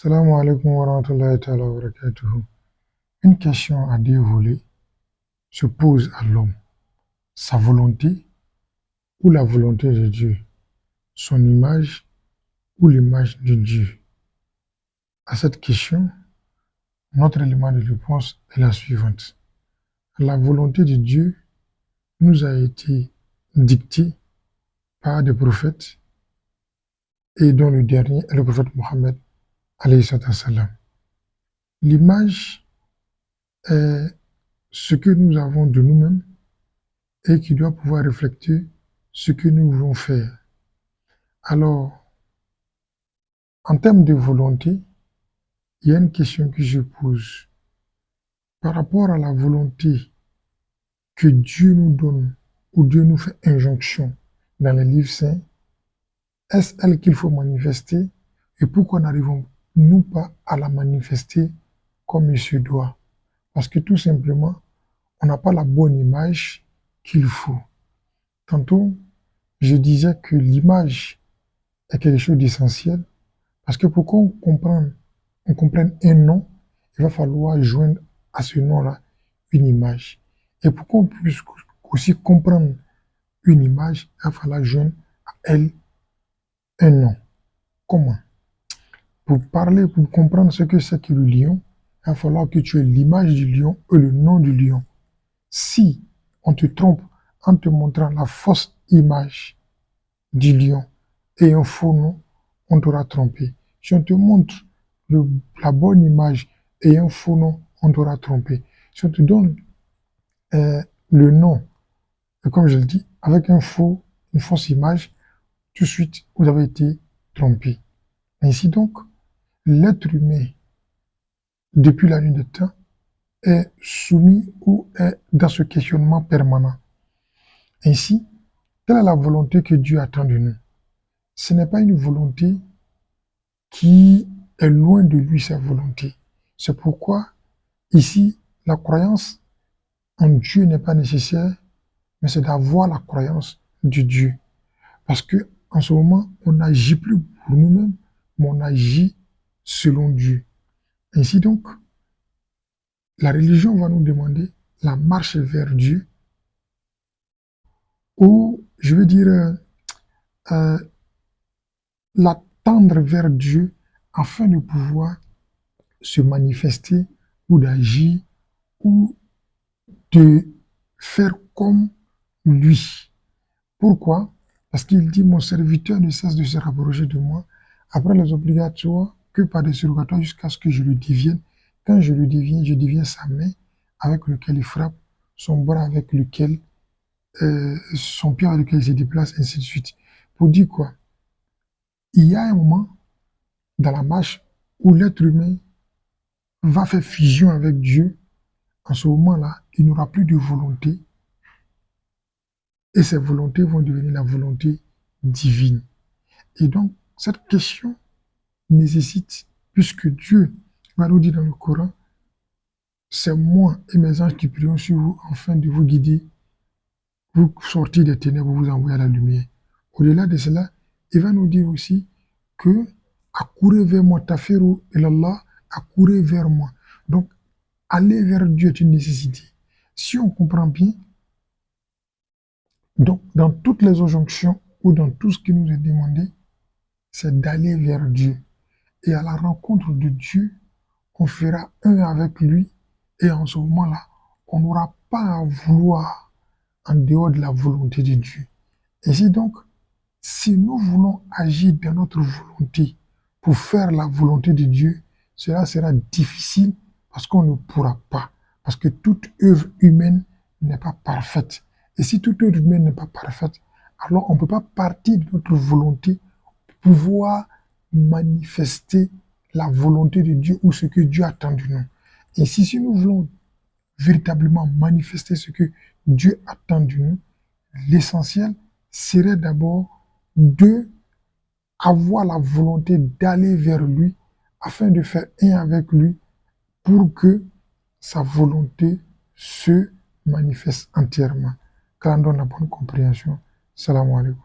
Salam alaikum wa rahmatullahi ta'ala wa barakatuhu. Une question à deux volets se pose à l'homme. Sa volonté ou la volonté de Dieu? Son image ou l'image de Dieu? À cette question, notre élément de réponse est la suivante. La volonté de Dieu nous a été dictée par des prophètes et dont le dernier est le prophète Mohammed alayhi salam. L'image est ce que nous avons de nous-mêmes et qui doit pouvoir refléter ce que nous voulons faire. Alors, en termes de volonté, il y a une question que je pose. Par rapport à la volonté que Dieu nous donne, ou Dieu nous fait injonction dans les livres saints, est-ce elle qu'il faut manifester et pourquoi n'arrivons-nous pas à la manifester comme il se doit? Parce que tout simplement, on n'a pas la bonne image qu'il faut. Tantôt, je disais que l'image est quelque chose d'essentiel parce que pour qu'on comprenne un nom, il va falloir joindre à ce nom-là une image. Et pour qu'on puisse aussi comprendre une image, il va falloir joindre à elle un nom. Comment? Pour comprendre ce que c'est que le lion, il va falloir que tu aies l'image du lion et le nom du lion. Si on te trompe en te montrant la fausse image du lion et un faux nom, on t'aura trompé. Si on te montre la bonne image et un faux nom, on t'aura trompé. Si on te donne le nom, et comme je le dis, avec une fausse image, tout de suite, vous avez été trompé. Ainsi donc, l'être humain, depuis la nuit des temps, est soumis ou est dans ce questionnement permanent. Ainsi, quelle est la volonté que Dieu attend de nous? Ce n'est pas une volonté qui est loin de lui, sa volonté. C'est pourquoi, ici, la croyance en Dieu n'est pas nécessaire, mais c'est d'avoir la croyance de Dieu. Parce que en ce moment, on n'agit plus pour nous-mêmes, mais on agit selon Dieu. Ainsi donc, la religion va nous demander la marche vers Dieu, ou, je veux dire, la tendre vers Dieu afin de pouvoir se manifester ou d'agir ou de faire comme lui. Pourquoi? Parce qu'il dit, mon serviteur ne cesse de se rapprocher de moi après les obligatoires que par des surrogatoires jusqu'à ce que je le devienne. Quand je le deviens, je deviens sa main avec lequel il frappe, son bras avec lequel, son pied avec lequel il se déplace, ainsi de suite. Pour dire quoi? Il y a un moment dans la marche où l'être humain va faire fusion avec Dieu. En ce moment-là, il n'aura plus de volonté et ses volontés vont devenir la volonté divine. Et donc, cette question nécessite, puisque Dieu va nous dire dans le Coran, c'est moi et mes anges qui prions sur vous afin de vous guider, vous sortir des ténèbres, vous envoyer à la lumière. Au-delà de cela, il va nous dire aussi que accourez vers moi, tafiru ilallah, accourez vers moi. Donc, aller vers Dieu est une nécessité. Si on comprend bien, donc dans toutes les injonctions ou dans tout ce qui nous est demandé, c'est d'aller vers Dieu. Et à la rencontre de Dieu, on fera un avec lui. Et en ce moment-là, on n'aura pas à vouloir en dehors de la volonté de Dieu. Ainsi donc, si nous voulons agir dans notre volonté pour faire la volonté de Dieu, cela sera difficile parce qu'on ne pourra pas. Parce que toute œuvre humaine n'est pas parfaite. Et si toute œuvre humaine n'est pas parfaite, alors on ne peut pas partir de notre volonté pour pouvoir manifester la volonté de Dieu ou ce que Dieu attend de nous. Et si nous voulons véritablement manifester ce que Dieu attend de nous, l'essentiel serait d'abord de avoir la volonté d'aller vers lui afin de faire un avec lui pour que sa volonté se manifeste entièrement. Qu'Allah donne la bonne compréhension. Salam alaikum.